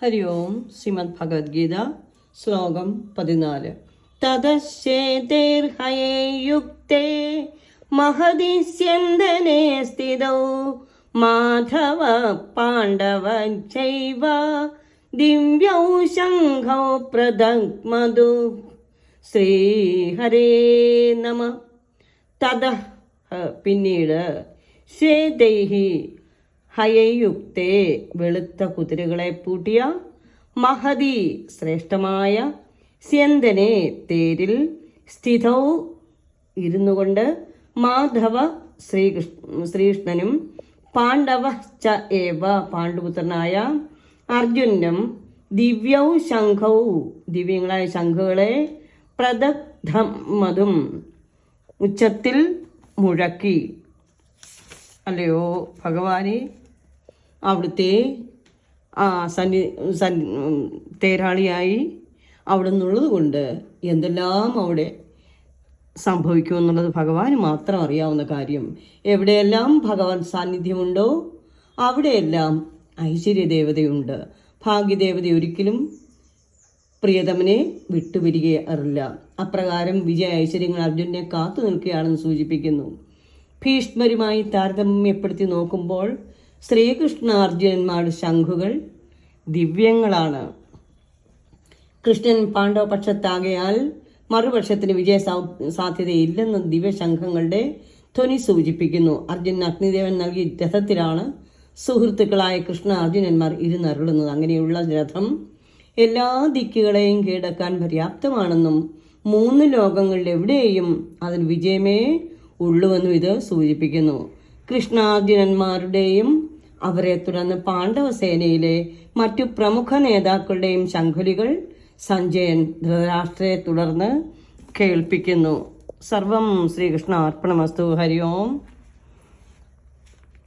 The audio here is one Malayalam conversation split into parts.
ഹരി ഓം. ശ്രീമദ് ഭഗവത്ഗീത ശ്ലോകം 14. തതശ്ചേതേർഹയേ യുക്തേ മഹതി സ്യന്ദനേ സ്ഥിതൗ മാധവ പാണ്ഡവ ചൈവ ദിവ്യൗ ശംഖൗ പ്രദഗ്മതു. ശ്രീഹരേ നമ. തത പിന്നീട് ശ്വേതൈഹി ഹയയുക്തേ വെളുത്ത കുതിരകളെ പൂട്ടിയ മഹതി ശ്രേഷ്ഠമായ സ്യന്തനെ തേരിൽ സ്ഥിതൗ ഇരുന്നുകൊണ്ട് മാധവ ശ്രീകൃഷ്ണനും പാണ്ഡവ ച ഏവ പാണ്ഡുപുത്രനായ അർജുനും ദിവ്യൗ ശംഖൗ ദിവ്യങ്ങളായ ശംഖുകളെ പ്രദഗ്ധമതും ഉച്ചത്തിൽ മുഴക്കി. അല്ലയോ ഭഗവാനെ, അവിടുത്തെ തേരാളിയായി അവിടെ നിന്നുള്ളത് കൊണ്ട് എന്തെല്ലാം അവിടെ സംഭവിക്കുമെന്നുള്ളത് ഭഗവാന് മാത്രം അറിയാവുന്ന കാര്യം. എവിടെയെല്ലാം ഭഗവാൻ സാന്നിധ്യമുണ്ടോ അവിടെയെല്ലാം ഐശ്വര്യദേവതയുണ്ട്. ഭാഗ്യദേവത ഒരിക്കലും പ്രിയതമനെ വിട്ടുപിരികയറില്ല. അപ്രകാരം വിജയ ഐശ്വര്യങ്ങൾ അർജുനെ കാത്തു നിൽക്കുകയാണെന്ന് സൂചിപ്പിക്കുന്നു. ഭീഷ്മരുമായി താരതമ്യപ്പെടുത്തി നോക്കുമ്പോൾ ശ്രീകൃഷ്ണ അർജുനന്മാരുടെ ശംഖുകൾ ദിവ്യങ്ങളാണ്. കൃഷ്ണൻ പാണ്ഡവ പക്ഷത്താകയാൽ മറുപക്ഷത്തിന് വിജയ സാധ്യതയില്ലെന്ന് ദിവ്യശംഖങ്ങളുടെ ധ്വനി സൂചിപ്പിക്കുന്നു. അർജുനൻ അഗ്നിദേവൻ നൽകിയ രഥത്തിലാണ് സുഹൃത്തുക്കളായ കൃഷ്ണ അർജുനന്മാർ ഇരുന്നരുളുന്നത്. അങ്ങനെയുള്ള രഥം എല്ലാ ദിക്കുകളെയും കീഴടക്കാൻ പര്യാപ്തമാണെന്നും 3 ലോകങ്ങളിൽ എവിടെയും അതിന് വിജയമേ ഉള്ളുവെന്നും ഇത് സൂചിപ്പിക്കുന്നു. കൃഷ്ണാർജുനന്മാരുടെയും അവരെ തുടർന്ന് പാണ്ഡവ സേനയിലെ മറ്റു പ്രമുഖ നേതാക്കളുടെയും ശംഖുലികൾ സഞ്ജയൻ ധൃതരാഷ്ട്രയെ തുടർന്ന് കേൾപ്പിക്കുന്നു. സർവം ശ്രീകൃഷ്ണ അർപ്പണമസ്തു. ഹരി ഓം.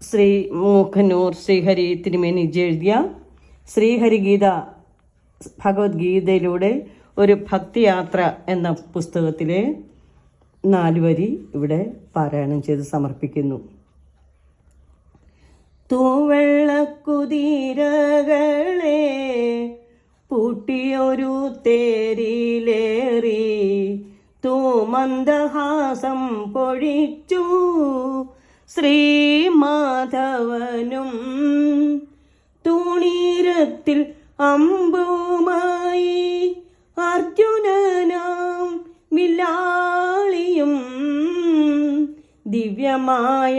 ശ്രീ മൂക്കന്നൂർ ശ്രീഹരി തിരുമേനി എഴുതിയ ശ്രീഹരിഗീത ഭഗവത്ഗീതയിലൂടെ ഒരു ഭക്തിയാത്ര എന്ന പുസ്തകത്തിലെ 4 വരി ഇവിടെ പാരായണം ചെയ്ത് സമർപ്പിക്കുന്നു. തൂവെള്ളക്കുതിരകളെ പൂട്ടിയൊരു തേരിലേറി തൂമന്ദഹാസം പൊഴിച്ചു ശ്രീമാധവനും തൂണീരത്തിൽ അമ്പുമായി അർജുനനാം വില്ലാളിയും ദിവ്യമായ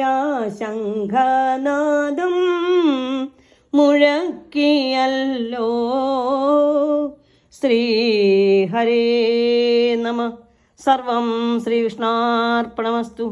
ശംഖനാദം മുഴക്കിയല്ലോ. ശ്രീഹരേ നമ. സർവം ശ്രീകൃഷ്ണാർപ്പണമസ്തു.